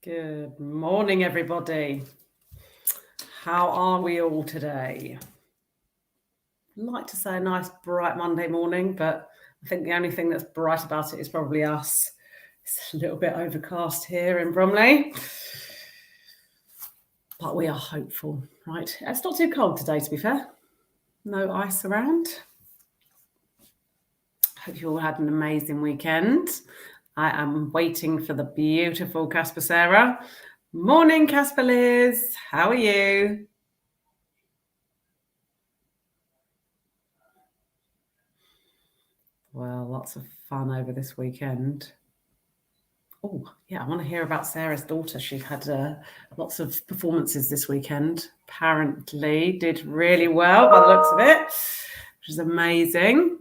Good morning, everybody. How are we all today? I'd like to say a nice bright Monday morning, but I think the only thing that's bright about it is probably us. It's a little bit overcast here in Bromley, but we are hopeful, right? It's not too cold today, to be fair. No ice around. Hope you all had an amazing weekend. I am waiting for the beautiful CASPA Sarah. Morning, CASPA Liz. How are you? Well, lots of fun over this weekend. Oh, yeah, I want to hear about Sarah's daughter. She had lots of performances this weekend. Apparently did really well by the looks of it, which is amazing.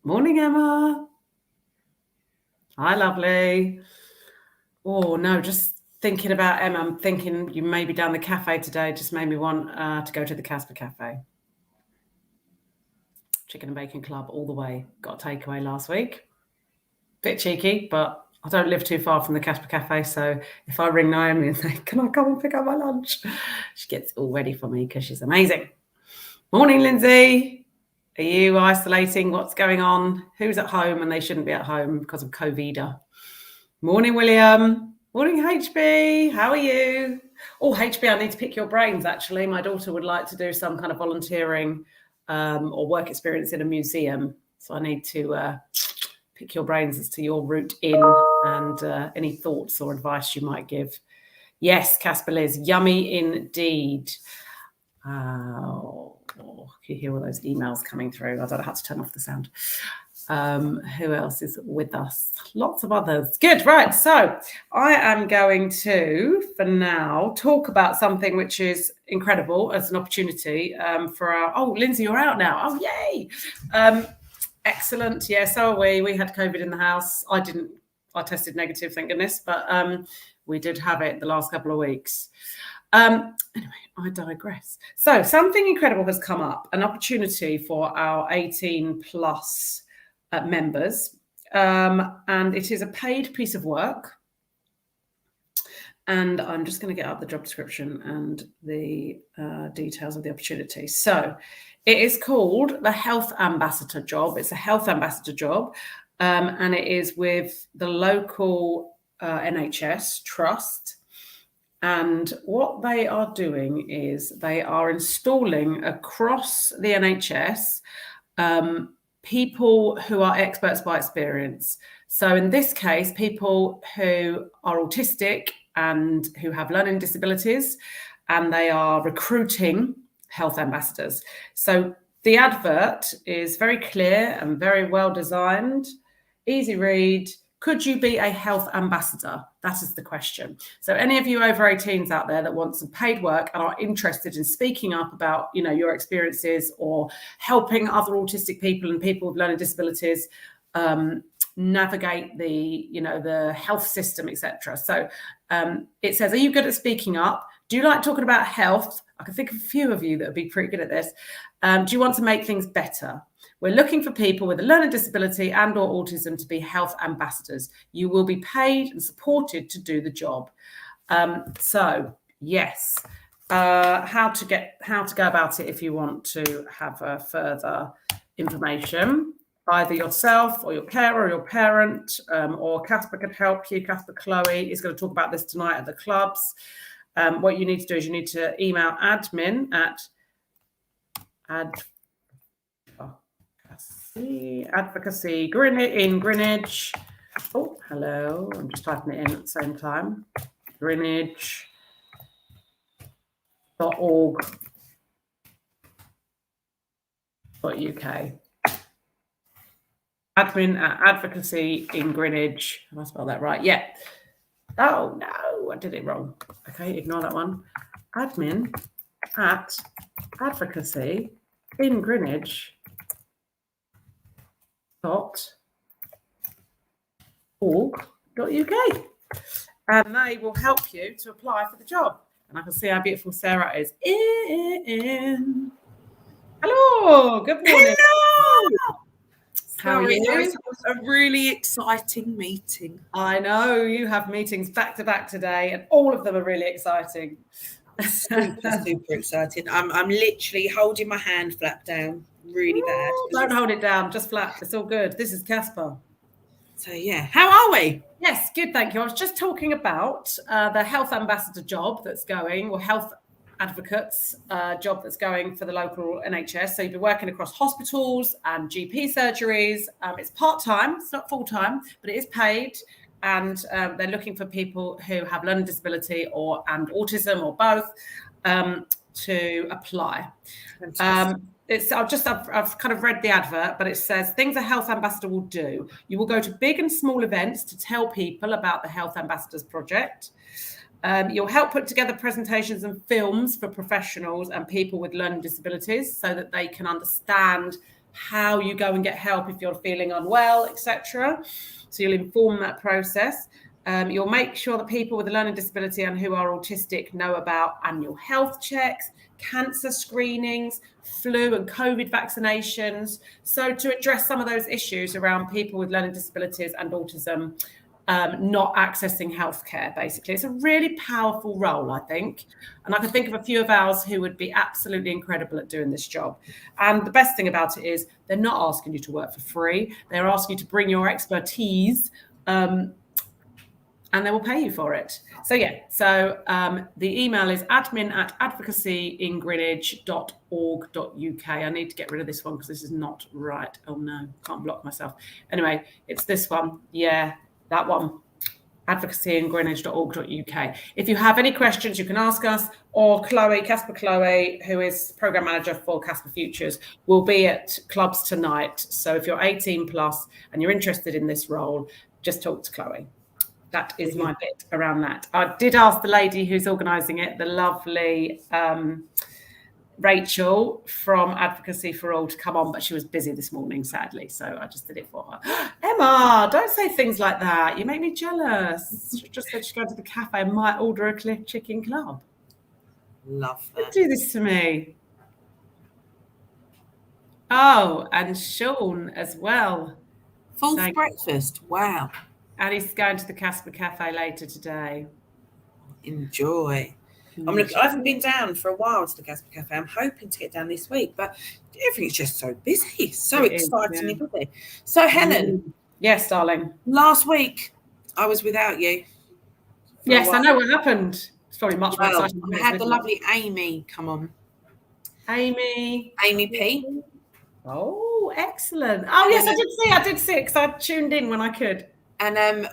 Morning, Emma. Hi, lovely. Oh, no, just thinking about Emma, I'm thinking you may be down the cafe today. Just made me want to go to the CASPA Cafe. Chicken and Bacon Club all the way. Got a takeaway last week. Bit cheeky, but I don't live too far from the CASPA Cafe, so if I ring Naomi and say, can I come and pick up my lunch? She gets it all ready for me because she's amazing. Morning, Lindsay. Are you isolating? What's going on? Who's at home and they shouldn't be at home because of COVID? Morning, William. Morning, HB. How are you? Oh, HB, I need to pick your brains, actually. My daughter would like to do some kind of volunteering or work experience in a museum. So I need to pick your brains as to your route in and any thoughts or advice you might give. Yes, CASPA Liz, yummy indeed. You hear all those emails coming through. I don't know how to turn off the sound. Who else is with us? Lots of others. Good, right. So I am going to, for now, talk about something which is incredible as an opportunity for our... Oh, Lindsay, you're out now. Oh, yay. Excellent. Yeah, so are we. We had COVID in the house. I didn't. I tested negative, thank goodness. But we did have it the last couple of weeks. Anyway, I digress. So something incredible has come up, an opportunity for our 18 plus members. And it is a paid piece of work. And I'm just going to get up the job description and the details of the opportunity. So it is called the Health Ambassador job. It's a Health Ambassador job. And it is with the local NHS trust. And what they are doing is they are installing across the NHS people who are experts by experience. So in this case, people who are autistic and who have learning disabilities, and they are recruiting health ambassadors. So the advert is very clear and very well designed, easy read. Could you be a health ambassador? That is the question. So any of you over 18s out there that want some paid work and are interested in speaking up about, your experiences or helping other autistic people and people with learning disabilities navigate the health system, etc. So it says, are you good at speaking up? Do you like talking about health? I can think of a few of you that would be pretty good at this. Do you want to make things better? We're looking for people with a learning disability and or autism to be health ambassadors. You will be paid and supported to do the job. So yes, how to go about it if you want to have further information. Either yourself or your carer or your parent, or CASPA could help you. CASPA Chloe is going to talk about this tonight at the clubs. What you need to do is you need to email admin at advocacy in Greenwich. Oh, hello. I'm just typing it in at the same time. Greenwich.org.uk. Admin at advocacy in Greenwich. Have I spelled that right? Yeah. Oh, no, I did it wrong. Okay, ignore that one. Admin at advocacy in Greenwich.org.uk. And they will help you to apply for the job. And I can see how beautiful Sarah is in. Hello, good morning. Hello. How are you? A really exciting meeting. I know you have meetings back to back today, and all of them are really exciting. Super exciting. I'm literally holding my hand flap down really bad. Don't hold it down, just flap. It's all good. This is CASPA. So yeah, how are we? Yes, good, thank you. I was just talking about the health ambassador job that's going, or health advocates job that's going for the local NHS. So you'll be working across hospitals and GP surgeries. It's part-time, it's not full-time, but it is paid. And they're looking for people who have learning disability and autism or both to apply. I've kind of read the advert, but it says things a health ambassador will do. You will go to big and small events to tell people about the Health Ambassadors Project. You'll help put together presentations and films for professionals and people with learning disabilities so that they can understand how you go and get help if you're feeling unwell, etc. So you'll inform that process. You'll make sure that people with a learning disability and who are autistic know about annual health checks, cancer screenings, flu and COVID vaccinations. So to address some of those issues around people with learning disabilities and autism not accessing healthcare, basically. It's a really powerful role, I think. And I can think of a few of ours who would be absolutely incredible at doing this job. And the best thing about it is they're not asking you to work for free. They're asking you to bring your expertise and they will pay you for it. So yeah, the email is admin@advocacyingreenwich.org.uk. I need to get rid of this one because this is not right. Oh no, can't block myself. Anyway, it's this one. Yeah, that one. advocacyingreenwich.org.uk. If you have any questions, you can ask us, or CASPA Chloe, who is program manager for CASPA Futures, will be at clubs tonight. So if you're 18 plus and you're interested in this role, just talk to Chloe. That is my bit around that. I did ask the lady who's organising it, the lovely Rachel from Advocacy for All, to come on, but she was busy this morning, sadly. So I just did it for her. Emma, don't say things like that. You make me jealous. She just said she'd go to the cafe and might order a chicken club. Love that. Don't do this to me. Oh, and Sean as well. Full breakfast. Wow. And he's going to the CASPA Cafe later today. Enjoy. I haven't been down for a while to the CASPA Cafe. I'm hoping to get down this week, but everything's just so busy, so excitingly busy. So Helen. Yes, darling. Last week I was without you. Yes, I know what happened. It's probably much more exciting. I had the lovely Amy come on. Amy P. Oh, excellent. Oh, yes, I did see it because I tuned in when I could. And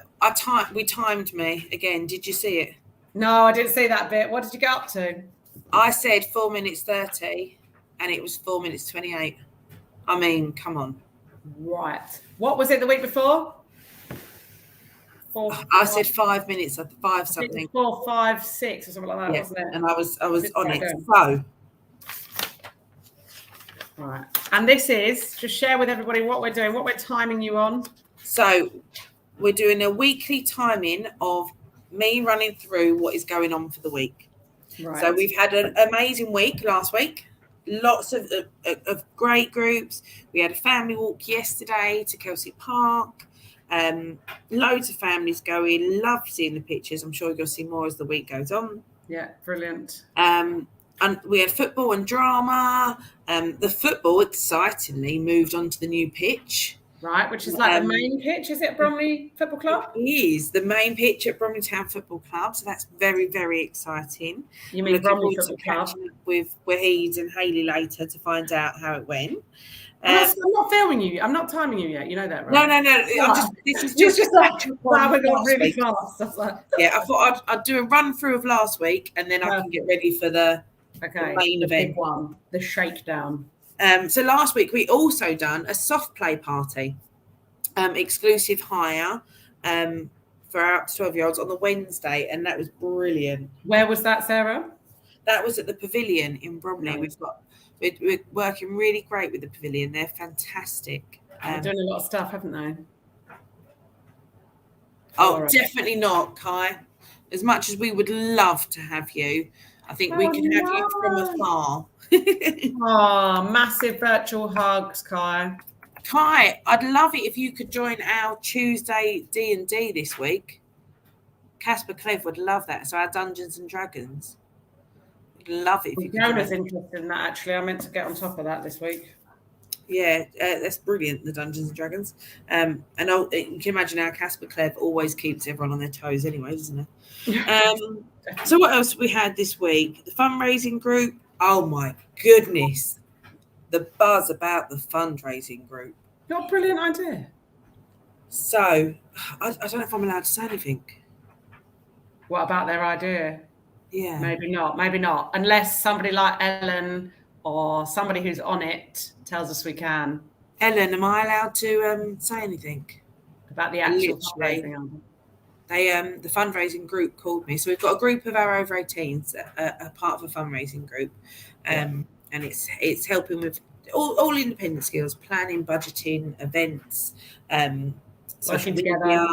we timed me again. Did you see it? No, I didn't see that bit. What did you get up to? I said 4 minutes 30 and it was 4 minutes 28. I mean, come on. Right. What was it the week before? I said 5 minutes, 5 something. 4, 5, 6 or something like that, wasn't it? And I was on it. So. Right. And this is, just share with everybody what we're doing, what we're timing you on. So we're doing a weekly timing of me running through what is going on for the week. Right. So we've had an amazing week last week. Lots of great groups. We had a family walk yesterday to Kelsey Park. Loads of families going. Love seeing the pictures. I'm sure you'll see more as the week goes on. Yeah, brilliant. And we had football and drama. The football excitingly moved on to the new pitch. Right, which is like the main pitch, is it, Bromley Football Club? It is the main pitch at Bromley Town Football Club, so that's very, very exciting. You mean Bromley Football Club? With Wahid and Hayley later to find out how it went. I'm not filming you. I'm not timing you yet. You know that, right? No. This is just like we're going really fast. Yeah, I thought I'd do a run through of last week, and then I can get ready for the main event. Big one, the shakedown. So last week we also done a soft play party, exclusive hire for our 12-year-olds on the Wednesday, and that was brilliant. Where was that, Sarah? That was at the Pavilion in Bromley. Nice. We're working really great with the Pavilion. They're fantastic. They're doing a lot of stuff, haven't they? Definitely not, Kai. As much as we would love to have you, I think we can have you from afar. Massive virtual hugs, Kai. Kai, I'd love it if you could join our Tuesday D&D this week. CASPA Clev would love that. So our Dungeons and Dragons. Love it if you could. Jonah's interested in that, actually. I meant to get on top of that this week. Yeah, that's brilliant, the Dungeons and Dragons. And you can imagine our CASPA Clev always keeps everyone on their toes anyway, doesn't it? So what else we had this week? The fundraising group. Oh, my goodness. The buzz about the fundraising group. What a brilliant idea. So, I don't know if I'm allowed to say anything. What about their idea? Yeah. Maybe not. Unless somebody like Ellen or somebody who's on it tells us we can. Ellen, am I allowed to say anything? About the actual fundraising? The fundraising group called me. So we've got a group of our over 18s, a part of a fundraising group. And it's helping with all independent skills, planning, budgeting, events, social media,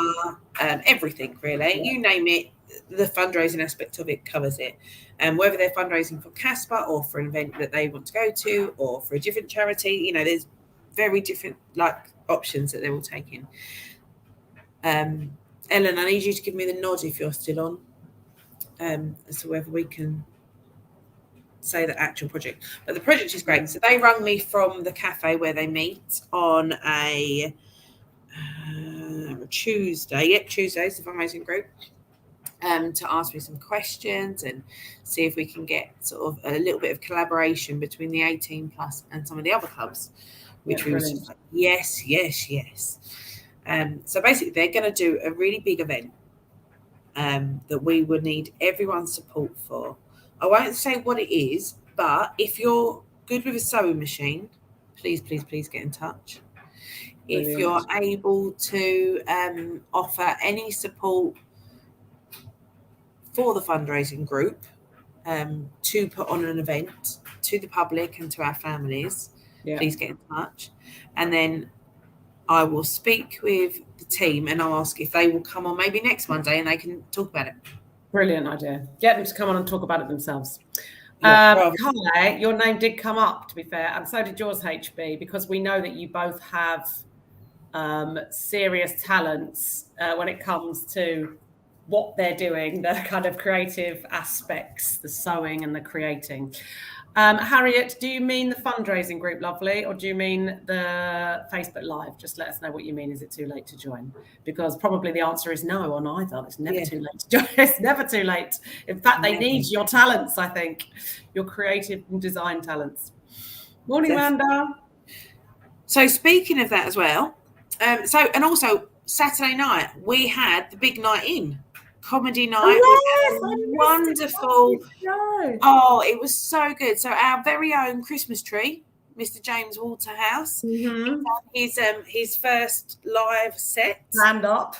everything really. Yeah. You name it, the fundraising aspect of it covers it. And whether they're fundraising for CASPA or for an event that they want to go to or for a different charity, there's very different options that they're all taking. Ellen, I need you to give me the nod if you're still on, as to whether we can say the actual project. But the project is great. So they rung me from the cafe where they meet on a Tuesday. Yep, Tuesday's the fundraising group. To ask me some questions and see if we can get sort of a little bit of collaboration between the 18 plus and some of the other clubs, which we was just like, yes. So basically they're going to do a really big event that we would need everyone's support for. I won't say what it is, but if you're good with a sewing machine, please get in touch. Brilliant. If you're able to offer any support for the fundraising group to put on an event to the public and to our families, please get in touch. And then I will speak with the team and I'll ask if they will come on maybe next Monday and they can talk about it. Brilliant idea. Get them to come on and talk about it themselves. Kai, your name did come up, to be fair, and so did yours, HB, because we know that you both have serious talents when it comes to what they're doing, the kind of creative aspects, the sewing and the creating. Harriet, do you mean the fundraising group, lovely, or do you mean the Facebook Live? Just let us know what you mean. Is it too late to join? Because probably the answer is no on either. It's never too late to join. It's never too late. In fact, they need your talents, I think, your creative and design talents. Morning, Wanda. So speaking of that as well, and also Saturday night, we had the big night in. Comedy night. Wonderful. Oh, it was so good. So our very own Christmas tree, Mr. James Waterhouse, his first live set. Stand up.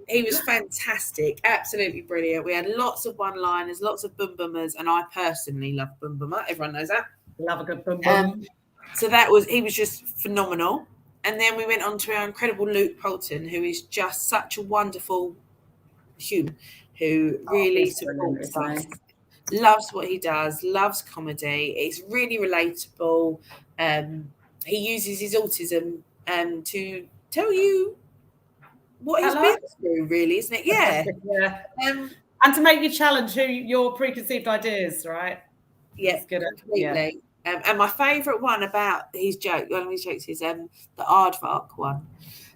He was fantastic, absolutely brilliant. We had lots of one-liners, lots of boom boomers, and I personally love boom boomer. Everyone knows that. Love a good boom boom. So he was just phenomenal. And then we went on to our incredible Luke Poulton, who is just such a wonderful human who really supports us, loves what he does, loves comedy. It's really relatable. He uses his autism to tell you what he's been through, really, isn't it? Yeah. And to make you challenge your preconceived ideas, right? Yeah, completely. And my favourite one about his joke, one of his jokes is the aardvark one.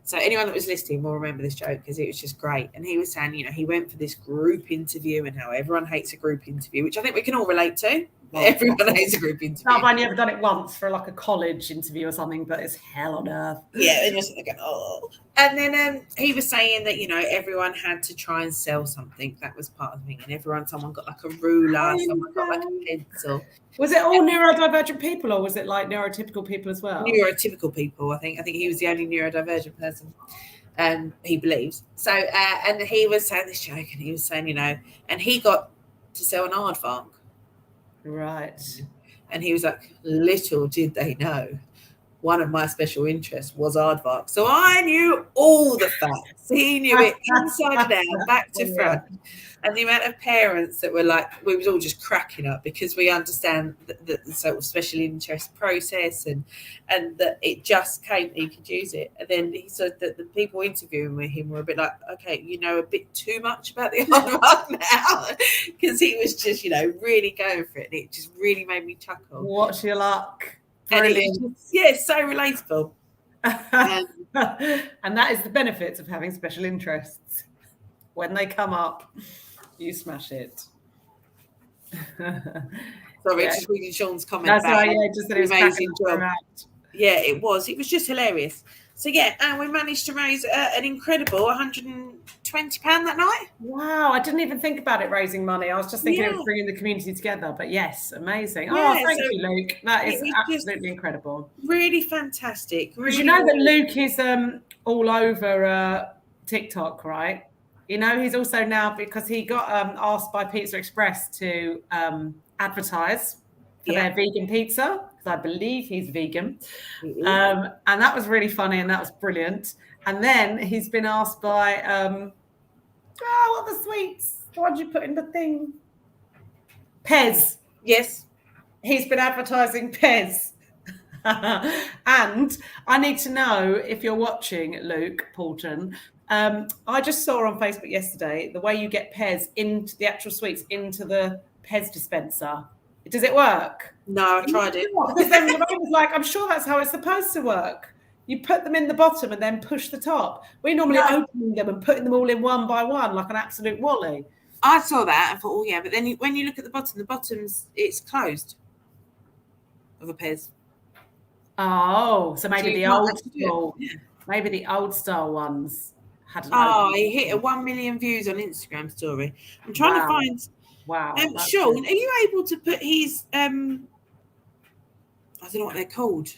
So anyone that was listening will remember this joke because it was just great. And he was saying, he went for this group interview and how everyone hates a group interview, which I think we can all relate to. Everyone hates a group interview. I've only ever done it once for like a college interview or something, but it's hell on earth. Yeah, and just like, oh. And then he was saying that, everyone had to try and sell something. That was part of the thing. And someone got like a ruler, someone got like a pencil. Was it all neurodivergent people or was it like neurotypical people as well? Neurotypical people, I think. I think he was the only neurodivergent person. He believes. So, and he was saying this joke and he was saying, and he got to sell an aardvark. Right. And he was like, little did they know one of my special interests was aardvark. So I knew all the facts. He knew it inside and out, back to front. And the amount of parents that were like, we was all just cracking up because we understand the sort of special interest process and that it just came, he could use it. And then he said that the people interviewing with him were a bit like, okay, you know a bit too much about the aardvark now, because he was just, really going for it. And it just really made me chuckle. What's your luck? Brilliant. And it's so relatable. And that is the benefits of having special interests. When they come up, you smash it. Sorry, just reading Sean's comment. That's right, just an amazing job. Yeah, it was just hilarious. So and we managed to raise an incredible £120 that night. Wow, I didn't even think about it raising money. I was just thinking of bringing the community together. But yes, amazing. Thank you, Luke. That is absolutely incredible. Really fantastic. Because you know that Luke is all over TikTok, right? He's also now, because he got asked by Pizza Express to advertise for their vegan pizza, because I believe he's vegan. And that was really funny and that was brilliant. And then he's been asked by, what are the sweets? What did you put in the thing? Pez. Yes. He's been advertising Pez. And I need to know, if you're watching, Luke Poulton, I just saw on Facebook yesterday the way you get Pez into the actual sweets into the Pez dispenser. Does it work? No, I tried it. Because then I was like, I'm sure that's how it's supposed to work. You put them in the bottom and then push the top. We normally opening them and putting them all in one by one like an absolute wally. I saw that and thought, but then when you look at the bottom's it's closed of a Pez. Oh, so maybe the old style, maybe the old style ones hadn't. He hit 1 million views on Instagram story. I'm trying to find. Wow. Sean, are you able to put his I don't know what they're called.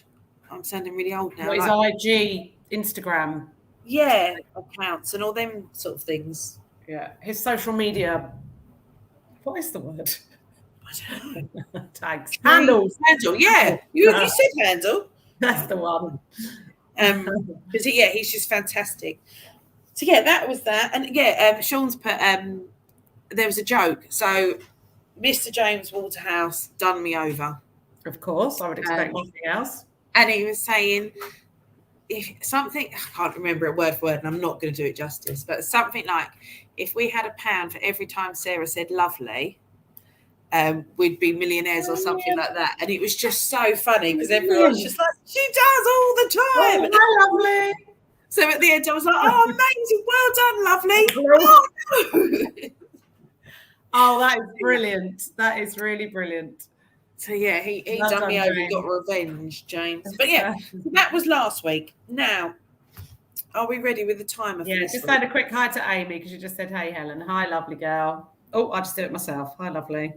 I'm sounding really old now. What is IG, Instagram? Yeah, accounts and all them sort of things. Yeah, his social media. What is the word? I don't know. Tags. Handles. Handle. Yeah, you said handle. That's the one. Because he's just fantastic. So that was that, and Sean's put. There was a joke. So, Mr. James Waterhouse done me over. Of course, I would expect nothing else. And he was saying, if something, I can't remember it word for word, and I'm not going to do it justice, but something like, if we had £1 for every time Sarah said lovely, we'd be millionaires or something like that. And it was just so funny because everyone's just like, she does all the time. Oh, lovely. So at the end, I was like, oh, amazing. Well done, lovely. Oh, that is brilliant. That is really brilliant. So, he done me over. He got revenge, James. But, that was last week. Now, are we ready with the timer? Just send a quick hi to Amy because you just said, hey, Helen. Hi, lovely girl. Oh, I just did it myself. Hi, lovely.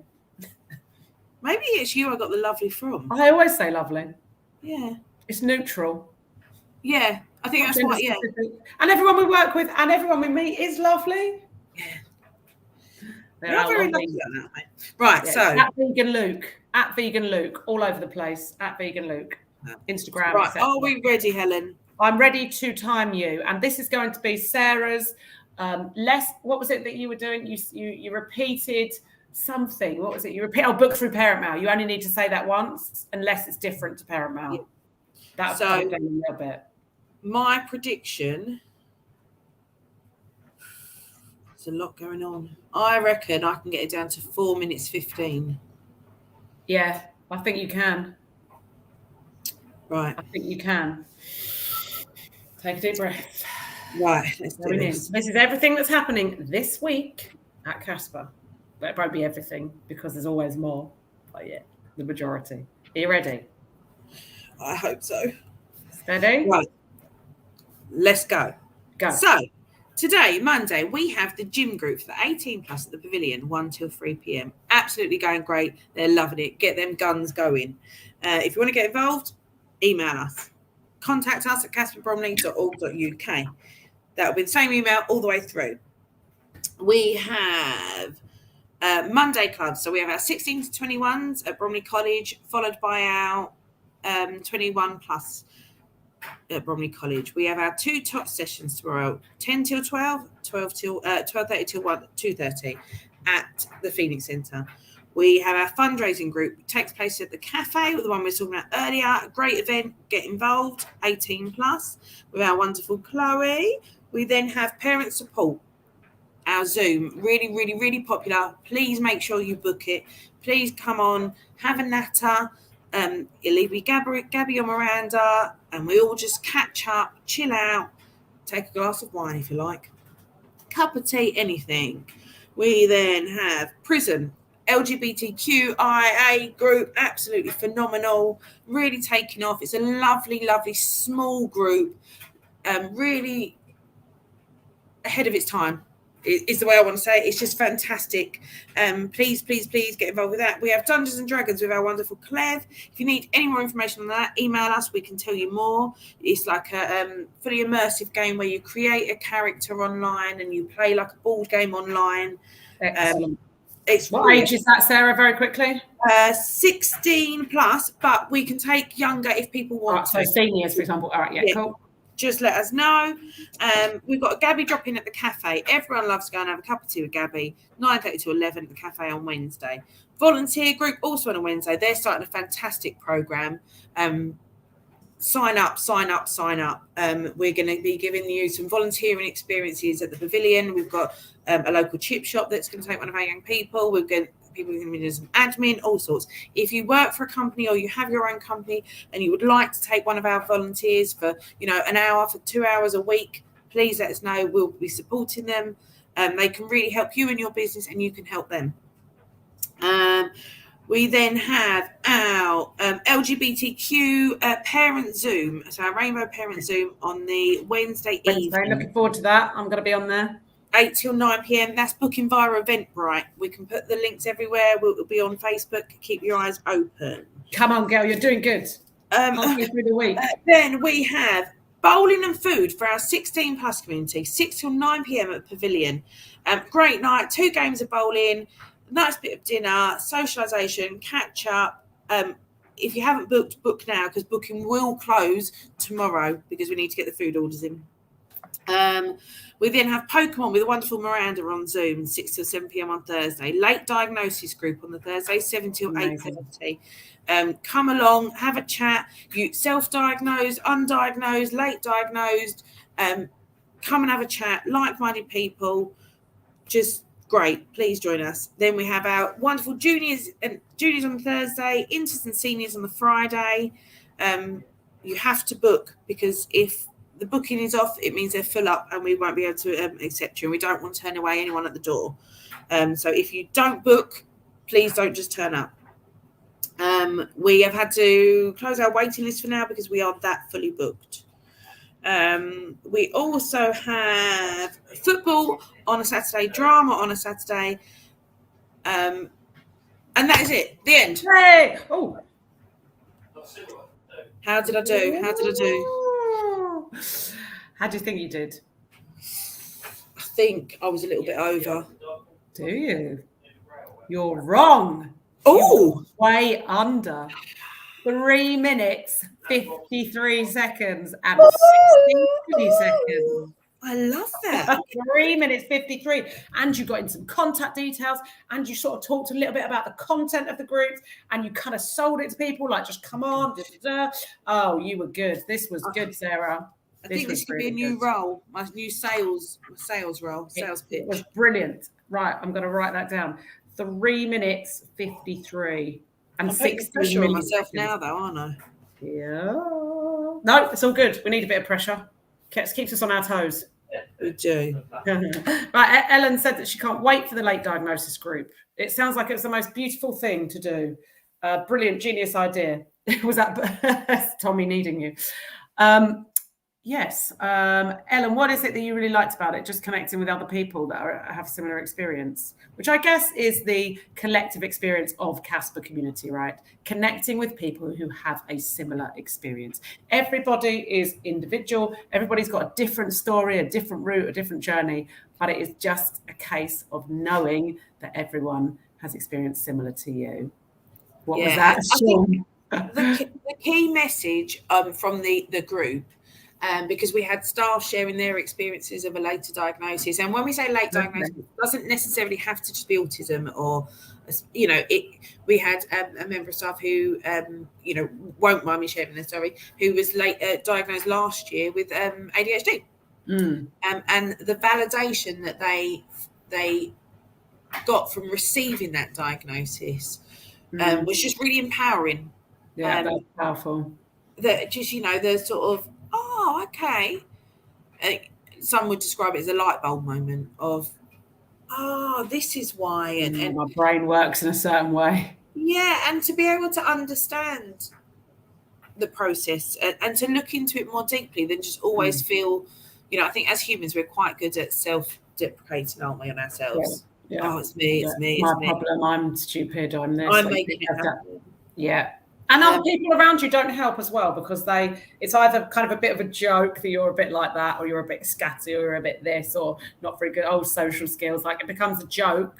Maybe it's you I got the lovely from. I always say lovely. Yeah. It's neutral. Yeah. I think that's what, And everyone we work with and everyone we meet is lovely. Yeah. They're very lovely on that, mate. Right, so. At Vegan Luke, all over the place. At Vegan Luke. Instagram. Right, are we ready, Helen? I'm ready to time you. And this is going to be Sarah's what was it that you were doing? You repeated something. What was it? You repeat book through parent mail. You only need to say that once unless it's different to parent mail. Yeah. That's a little bit. My prediction, there's a lot going on. I reckon I can get it down to 4 minutes 15. Yeah, I think you can. Right. I think you can. Take a deep breath. Right, let's do this. This is everything that's happening this week at CASPA. But it won't be everything because there's always more. But the majority. Are you ready? I hope so. Steady? Right. Let's go. So, today, Monday, we have the gym group for the 18 plus at the Pavilion, 1 till 3 p.m. Absolutely going great. They're loving it. Get them guns going. If you want to get involved, email us. Contact us at caspabromley.org.uk. That will be the same email all the way through. We have Monday clubs. So we have our 16 to 21s at Bromley College, followed by our 21 plus at Bromley College. We have our 2 top sessions tomorrow, 10 till 12, 12 till 12:30 till 2:30 at the Phoenix Centre. We have our fundraising group. It takes place at the cafe, the one we were talking about earlier. A great event. Get involved, 18 plus, with our wonderful Chloe. We then have parent support. Our Zoom, really, really, really popular. Please make sure you book it. Please come on, have a natter. It'll be Gabby or Miranda, and we all just catch up, chill out, take a glass of wine if you like, cup of tea, anything. We then have Prison, LGBTQIA group, absolutely phenomenal, really taking off. It's a lovely, lovely small group, really ahead of its time. Is the way I want to say it. It's just fantastic. Please get involved with that. We have Dungeons and Dragons with our wonderful Clev. If you need any more information on that, email us. We can tell you more. It's like a fully immersive game where you create a character online and you play like a board game online. Excellent. What age is that, Sarah, very quickly? 16 plus, but we can take younger if people want to. So seniors, for example. All right, yeah, cool. Just let us know. We've got a Gabby drop-in at the cafe. Everyone loves going and have a cup of tea with Gabby. 9:30 to 11 at the cafe on Wednesday. Volunteer group also on a Wednesday. They're starting a fantastic program. Sign up. We're going to be giving you some volunteering experiences at the pavilion. We've got a local chip shop that's going to take one of our young people. People are going to be doing some admin, all sorts. If you work for a company or you have your own company and you would like to take one of our volunteers for, an hour, for 2 hours a week, please let us know. We'll be supporting them. They can really help you in your business and you can help them. We then have our LGBTQ parent Zoom. So our Rainbow Parent Zoom on the Wednesday evening. Looking forward to that. I'm going to be on there. 8 till 9 p.m. That's booking via Eventbrite. We can put the links everywhere. We'll be on Facebook. Keep your eyes open. Come on, girl. You're doing good. Halfway through the week. Then we have bowling and food for our 16 plus community. 6 till 9 p.m. at Pavilion. Great night. 2 games of bowling. Nice bit of dinner. Socialisation. Catch up. If you haven't booked, book now because booking will close tomorrow because we need to get the food orders in. We then have Pokemon with a wonderful Miranda on Zoom, 6 till 7 p.m. on Thursday. Late diagnosis group on the Thursday, 7 till 8:30. Come along, have a chat. You self-diagnosed, undiagnosed, late diagnosed. Come and have a chat. Like-minded people, just great. Please join us. Then we have our wonderful juniors on the Thursday, interns and seniors on the Friday. You have to book because if the booking is off, it means they're full up and we won't be able to accept you. And we don't want to turn away anyone at the door. So if you don't book, please don't just turn up. We have had to close our waiting list for now because we are that fully booked. We also have football on a Saturday, drama on a Saturday. And that is it. The end. Hey! Oh. How did I do? How do you think you did? I think I was a little bit over. Do you? You're wrong. Oh, way under. 3 minutes, 53 seconds, and 60 seconds. I love that. 3 minutes, 53. And you got in some contact details and you sort of talked a little bit about the content of the groups and you kind of sold it to people like, just come on. Oh, you were good. This was good, Sarah. I think this could be a new role, my new sales role, sales pitch. It was brilliant. Right, I'm going to write that down. 3 minutes, 53. And 60 pressure on myself now, though, aren't I? Yeah. No, it's all good. We need a bit of pressure. Keeps us on our toes. We do. Right, Ellen said that she can't wait for the late diagnosis group. It sounds like it's the most beautiful thing to do. Brilliant, genius idea. Was that Tommy needing you? Yes. Ellen, what is it that you really liked about it? Just connecting with other people that have similar experience, which I guess is the collective experience of CASPA community, right? Connecting with people who have a similar experience. Everybody is individual. Everybody's got a different story, a different route, a different journey, but it is just a case of knowing that everyone has experienced similar to you. What was that? the key message from the group, because we had staff sharing their experiences of a later diagnosis. And when we say late diagnosis, it doesn't necessarily have to just be autism or, you know, we had a member of staff who, you know, won't mind me sharing this story, who was diagnosed last year with ADHD. And the validation that they got from receiving that diagnosis was just really empowering. Yeah, that's powerful. That just, you know, the sort of, oh, okay. Some would describe it as a light bulb moment of, oh, this is why. And my brain works in a certain way. Yeah, and to be able to understand the process and to look into it more deeply than just always feel, you know, I think as humans, we're quite good at self-deprecating, aren't we, on ourselves? Yeah. Oh, it's me, it's me, it's my problem. I'm stupid. I'm this. I'm making it happen. Yeah. And other people around you don't help as well, because it's either kind of a bit of a joke that you're a bit like that, or you're a bit scatty, or you're a bit this, or not very good old social skills. Like, it becomes a joke,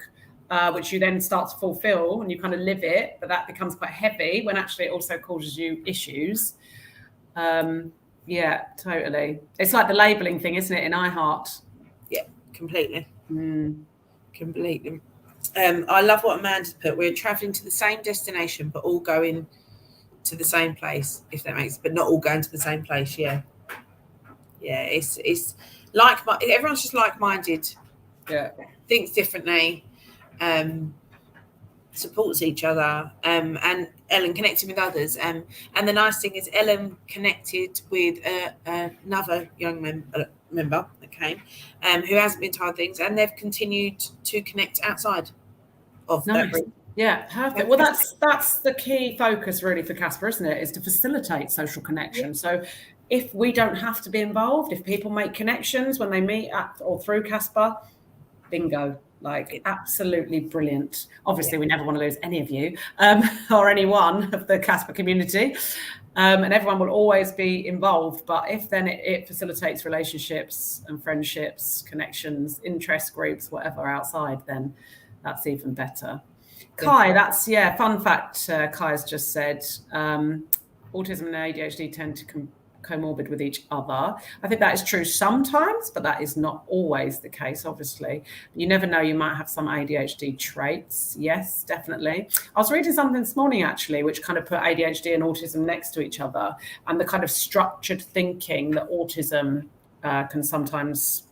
which you then start to fulfill and you kind of live it, but that becomes quite heavy when actually it also causes you issues. Yeah, totally. It's like the labelling thing, isn't it, in iHeart? Yeah, completely. Completely. I love what Amanda's put. We're travelling to the same destination, but all going to the same place, if that makes, but not all going to the same place. Yeah, it's like everyone's just like-minded. Yeah, thinks differently, supports each other, and Ellen connected with others. And the nice thing is Ellen connected with another young member that came, who hasn't been told things, and they've continued to connect outside of that group. Yeah, perfect. Well, that's the key focus really for CASPA, isn't it? Is to facilitate social connection. Yeah. So if we don't have to be involved, if people make connections when they meet at or through CASPA, bingo. Like, absolutely brilliant. Obviously, we never want to lose any of you or any one of the CASPA community. And everyone will always be involved. But if then it facilitates relationships and friendships, connections, interest groups, whatever outside, then that's even better. Kai, that's, fun fact Kai has just said. Autism and ADHD tend to comorbid with each other. I think that is true sometimes, but that is not always the case, obviously. You never know, you might have some ADHD traits. Yes, definitely. I was reading something this morning, actually, which kind of put ADHD and autism next to each other, and the kind of structured thinking that autism can sometimes,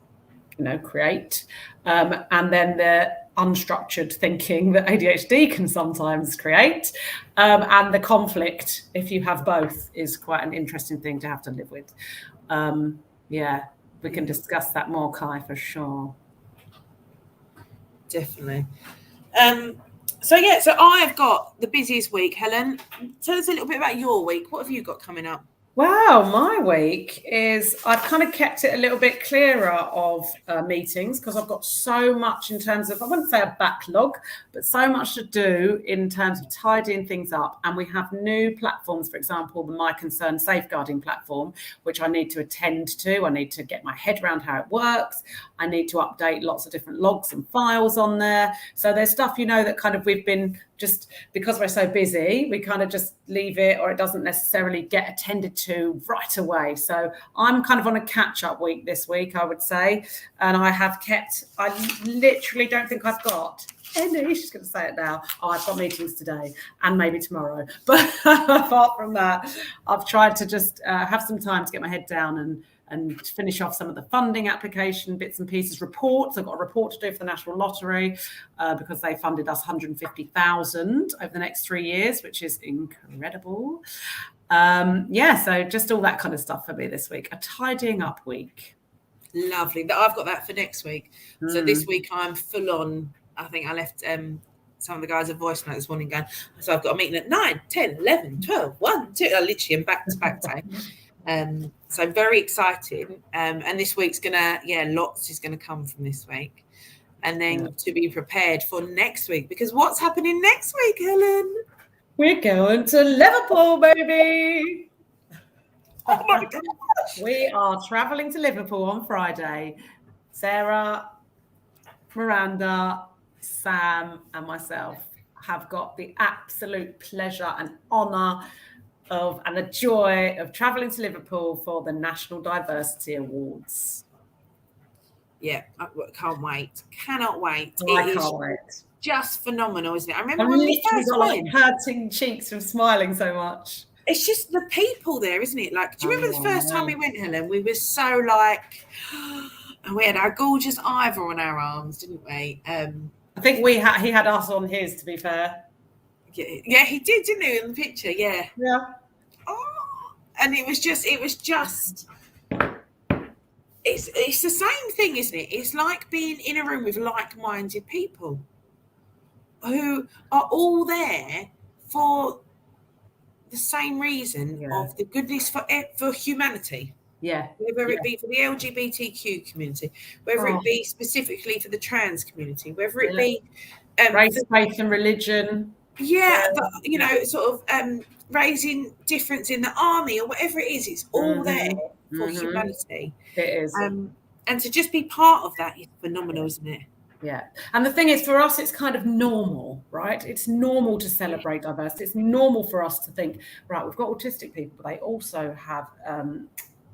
create, and then the unstructured thinking that ADHD can sometimes create, and the conflict, if you have both, is quite an interesting thing to have to live with. We can discuss that more, Kai, for sure. Definitely. So I've got the busiest week. Helen, tell us a little bit about your week. What have you got coming up? Wow, my week is, I've kind of kept it a little bit clearer of meetings, because I've got so much in terms of, I wouldn't say a backlog, but so much to do in terms of tidying things up. And we have new platforms, for example, the My Concern safeguarding platform, which I need to attend to. I need to get my head around how it works. I need to update lots of different logs and files on there. So there's stuff, that kind of we've been just, because we're so busy, we kind of just leave it, or it doesn't necessarily get attended to right away. So I'm kind of on a catch-up week this week, I would say. And I literally don't think I've got any, she's going to say it now, I've got meetings today and maybe tomorrow. But apart from that, I've tried to just have some time to get my head down and finish off some of the funding application bits and pieces, reports. I've got a report to do for the National Lottery because they funded us 150,000 over the next 3 years, which is incredible. So just all that kind of stuff for me this week. A tidying up week. Lovely. I've got that for next week. So this week I'm full on. I think I left some of the guys a voice note this morning going, so I've got a meeting at 9, 10, 11, 12, 1, 2. I literally am back-to-back time. So very exciting. And this week's lots is going to come from this week. And then to be prepared for next week, because what's happening next week, Helen? We're going to Liverpool, baby. Oh my gosh. We are travelling to Liverpool on Friday. Sarah, Miranda, Sam and myself. have got the absolute pleasure and honour and the joy of travelling to Liverpool for the National Diversity Awards. Yeah, I can't wait. Cannot wait. I can't wait. Just phenomenal, isn't it? I remember I've when we literally first got went. like hurting cheeks from smiling so much. It's just the people there, isn't it? Like, do you remember the first time we went, Helen? We were so like, and we had our gorgeous Ivor on our arms, didn't we? I think he had us on his, to be fair. Yeah, he did, didn't he, in the picture? Yeah. Yeah. Oh, and it was just it's the same thing, isn't it? It's like being in a room with like-minded people who are all there for the same reason of the goodness for humanity. Yeah. Whether it be for the LGBTQ community, whether it be specifically for the trans community, whether it be race, faith, and religion. Yeah, you know, sort of raising difference in the army or whatever it is. It's all there for humanity. It is. And to just be part of that is phenomenal, isn't it? Yeah. And the thing is, for us, it's kind of normal, right? It's normal to celebrate diversity. It's normal for us to think, right, we've got autistic people, but they also have,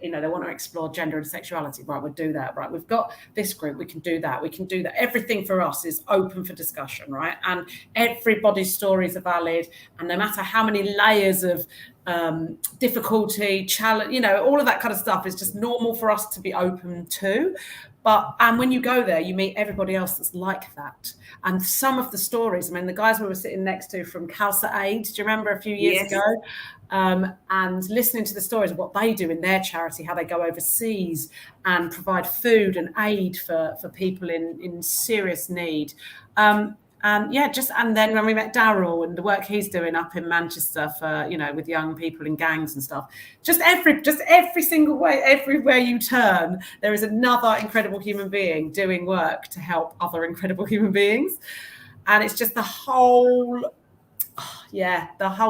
you know, they want to explore gender and sexuality. Right, we'll do that. Right, we've got this group, we can do that. We can do that. Everything for us is open for discussion, right? And everybody's stories are valid. And no matter how many layers of difficulty, challenge, you know, all of that kind of stuff is just normal for us to be open to. And when you go there, you meet everybody else that's like that. And some of the stories, I mean, the guys we were sitting next to from CASPA, do you remember a few years ago? And listening to the stories of what they do in their charity, how they go overseas and provide food and aid for people in serious need. And then when we met Darryl and the work he's doing up in Manchester for, you know, with young people in gangs and stuff, just every single way, everywhere you turn, there is another incredible human being doing work to help other incredible human beings. And it's just the whole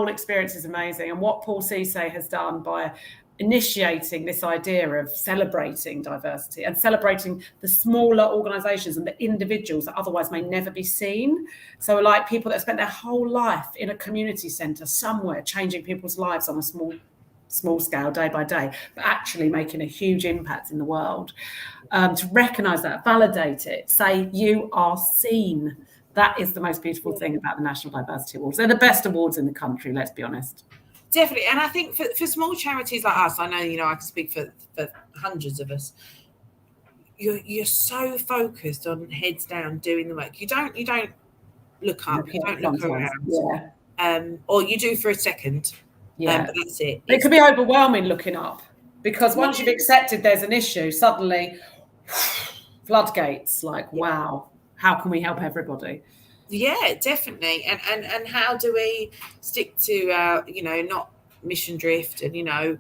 experience is amazing. And what Paul Cisse has done by initiating this idea of celebrating diversity and celebrating the smaller organisations and the individuals that otherwise may never be seen. So like people that spent their whole life in a community centre somewhere, changing people's lives on a small scale, day by day, but actually making a huge impact in the world. To recognise that, validate it, say you are seen. That is the most beautiful thing about the National Diversity Awards. They're the best awards in the country, let's be honest. Definitely. And I think for small charities like us, I know, you know, I can speak for hundreds of us, you're so focused on heads down doing the work. You don't look up, you don't look around. Yeah. Or you do for a second. Yeah. But that's it. It can be overwhelming looking up, because once you've accepted there's an issue, suddenly floodgates, like, wow, how can we help everybody? Yeah, definitely. And how do we stick to our, you know, not mission drift, and, you know,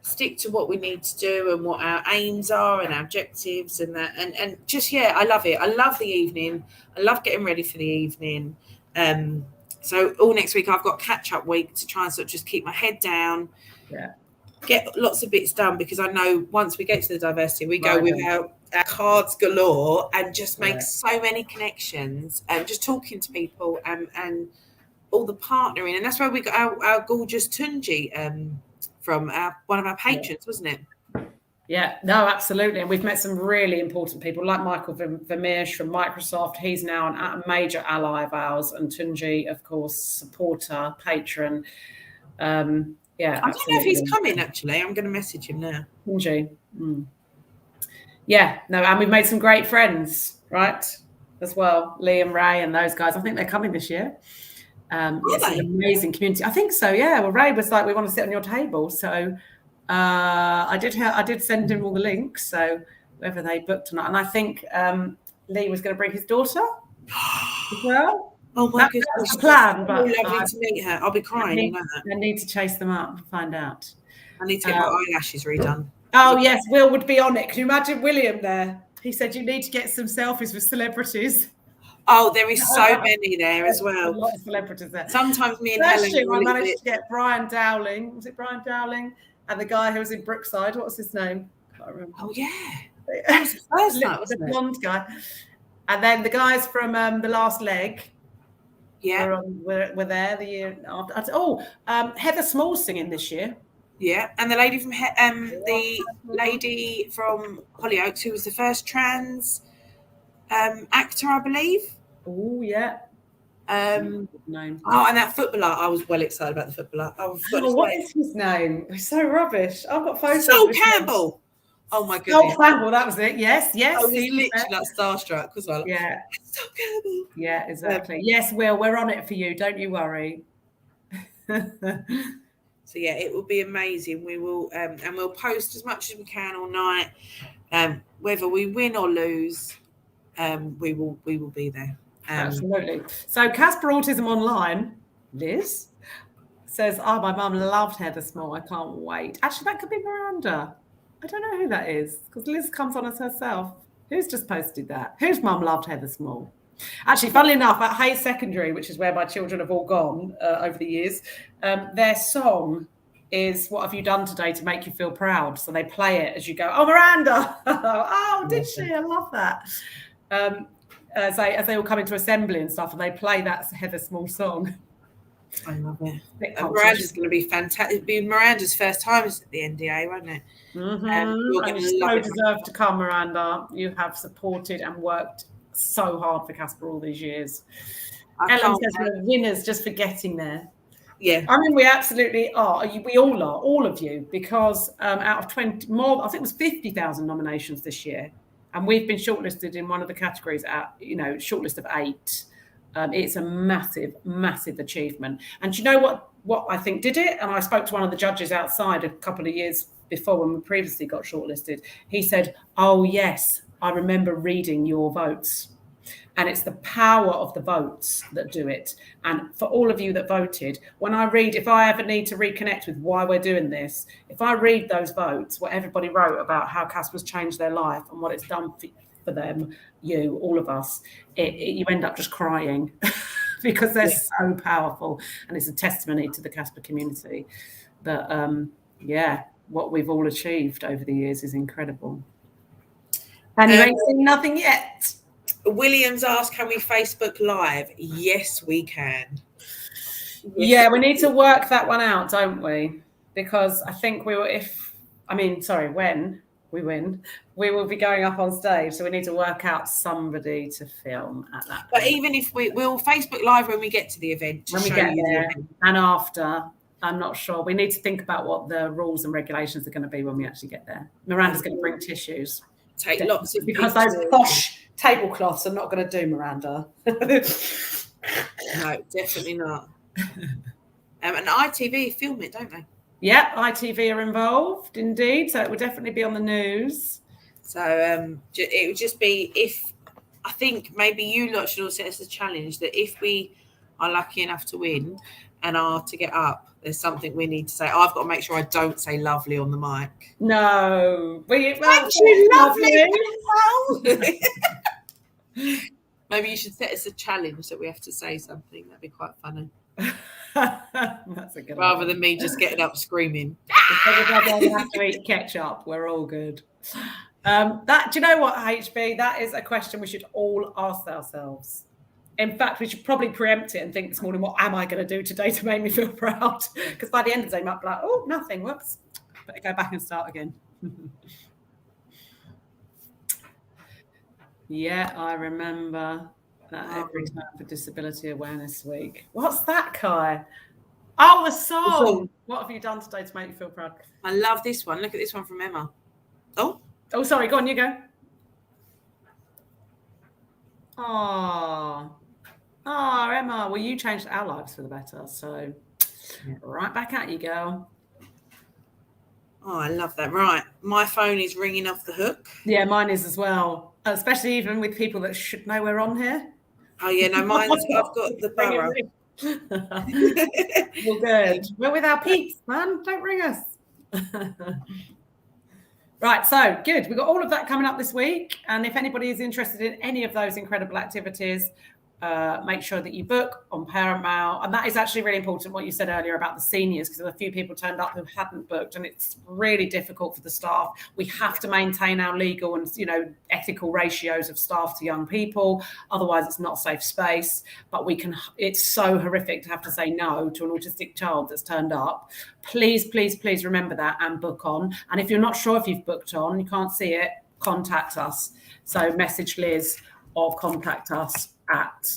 stick to what we need to do and what our aims are and our objectives and that. And just, I love it. I love the evening. I love getting ready for the evening. So all next week I've got catch-up week to try and sort of just keep my head down. Yeah. Get lots of bits done, because I know once we get to the diversity, we go with our cards galore and just make so many connections and just talking to people and all the partnering. And that's where we got our gorgeous Tunji from one of our patrons, wasn't it? Yeah, no, absolutely. And we've met some really important people like Michael Vermeersch from Microsoft. He's now a major ally of ours. And Tunji, of course, supporter, patron. Yeah, I don't know if he's coming, actually. I'm going to message him now. Tunji. Yeah, no, and we've made some great friends, right, as well. Liam, Ray and those guys. I think they're coming this year. It's an amazing community. I think so, yeah. Well, Ray was like, we want to sit on your table. So I did send him all the links, so whether they booked or not. And I think Lee was going to bring his daughter as well. Oh my goodness! That's the plan, but lovely to meet her. I'll be crying. I need to chase them up and find out. I need to get my eyelashes redone. Oh yes, Will would be on it. Can you imagine William there? He said you need to get some selfies with celebrities. Oh, there is so many there as well. A lot of celebrities there. Sometimes me and Helen. I managed to get Brian Dowling. Was it Brian Dowling? And the guy who was in Brookside. What was his name? I can't remember. Oh yeah, that was the first night, wasn't the blonde guy. And then the guys from The Last Leg. Yeah. We're there the year after. Oh, Heather Small's singing this year. Yeah, and the lady from Hollyoaks, who was the first trans actor, I believe. Oh yeah. And that footballer, I was well excited about the footballer. What is his name? It's so rubbish. I've got photos. Sol Campbell. Oh my goodness. Sol Campbell, that was it. Yes. I was literally like starstruck because I Sol Campbell. Yeah, exactly. Yes, Will, we're on it for you. Don't you worry. So yeah, it will be amazing. We will, and we'll post as much as we can all night. Whether we win or lose, we will be there. Absolutely. So CASPA Autism Online, Liz says, "Oh, my mum loved Heather Small. I can't wait." Actually, that could be Miranda. I don't know who that is because Liz comes on as herself. Who's just posted that? Whose mum loved Heather Small? Actually, funnily enough, at Hayes Secondary, which is where my children have all gone over the years, their song is "What Have You Done Today to Make You Feel Proud?" So they play it as you go, "Oh, Miranda! Oh, did she? I love that." As they all come into assembly and stuff, and they play that Heather Small song. I love it. Miranda's going to be fantastic. It'll be Miranda's first time at the NDA, won't it? Mm-hmm. And you so deserve to come, Miranda. You have supported and worked so hard for CASPA all these years. Ellen says we're winners just for getting there. Yeah, I mean, we absolutely are. We all are, all of you, because out of 20 more, I think it was 50,000 nominations this year, and we've been shortlisted in one of the categories at, shortlist of 8. It's a massive, massive achievement. And you know what I think did it? And I spoke to one of the judges outside a couple of years before when we previously got shortlisted. He said, "Oh yes, I remember reading your votes." And it's the power of the votes that do it. And for all of you that voted, when I read, if I ever need to reconnect with why we're doing this, if I read those votes, what everybody wrote about how CASPA's changed their life and what it's done for them, you, all of us, you end up just crying because they're so powerful. And it's a testimony to the CASPA community that, what we've all achieved over the years is incredible. And you ain't seen nothing yet. Williams asked, "Can we Facebook Live?" Yes, we can. Yeah, we need to work that one out, don't we? Because I think when we win, we will be going up on stage. So we need to work out somebody to film at that point. But even if we'll Facebook Live when we get to the event. When we get there and after, I'm not sure. We need to think about what the rules and regulations are going to be when we actually get there. Miranda's going to bring tissues. Take lots of because those posh tablecloths are not going to do, Miranda. No, definitely not. And ITV film it, don't they? Yep, ITV are involved, indeed. So it will definitely be on the news. So it would just be I think maybe you lot should all set us a challenge that if we are lucky enough to win and are to get up, there's something we need to say. I've got to make sure I don't say lovely on the mic. No. Thank you, lovely. Maybe you should set us a challenge that we have to say something. That'd be quite funny. That's a good Rather than me just getting up screaming. Everybody has to eat ketchup. We're all good. Do you know what, HB? That is a question we should all ask ourselves. In fact, we should probably preempt it and think this morning, what am I going to do today to make me feel proud? Because by the end of the day, I might be like, oh, nothing. Whoops. Better go back and start again. Yeah, I remember that every time for Disability Awareness Week. What's that, Kai? Oh, the song. What have you done today to make you feel proud? I love this one. Look at this one from Emma. Oh, sorry. Go on, you go. Oh, Emma. Well, you changed our lives for the better. So right back at you, girl. Oh, I love that. Right. My phone is ringing off the hook. Yeah, mine is as well. Especially even with people that should know we're on here. Oh, yeah. No, I've got the borough. Well, good. We're with our peeps, man. Don't ring us. Right, so good. We've got all of that coming up this week. And if anybody is interested in any of those incredible activities, make sure that you book on Parent Mail. And that is actually really important, what you said earlier about the seniors, because there were a few people turned up who hadn't booked, and it's really difficult for the staff. We have to maintain our legal and, you know, ethical ratios of staff to young people. Otherwise, it's not a safe space. But it's so horrific to have to say no to an autistic child that's turned up. Please, please, please remember that and book on. And if you're not sure if you've booked on, you can't see it, contact us. So message Liz or contact us at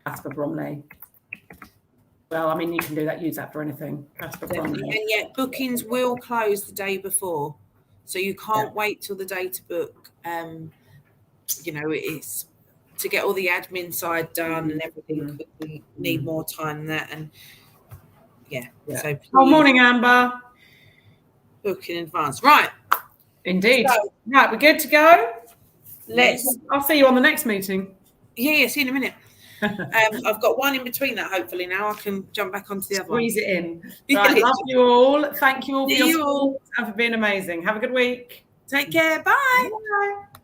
CASPA Bromley. Well, I mean, you can do that, use that for anything. CASPA Bromley. And yet bookings will close the day before. So you can't wait till the day to book. You know, it's to get all the admin side done and everything. We need more time than that. And so morning, Amber. Book in advance. Right. Indeed. So, right, we're good to go. I'll see you on the next meeting. Yeah, see you in a minute. I've got one in between that. Hopefully now I can jump back onto the other one. Squeeze it in. Right, love you all. Thank you all for your support and for being amazing. Have a good week. Take care. Bye. Bye.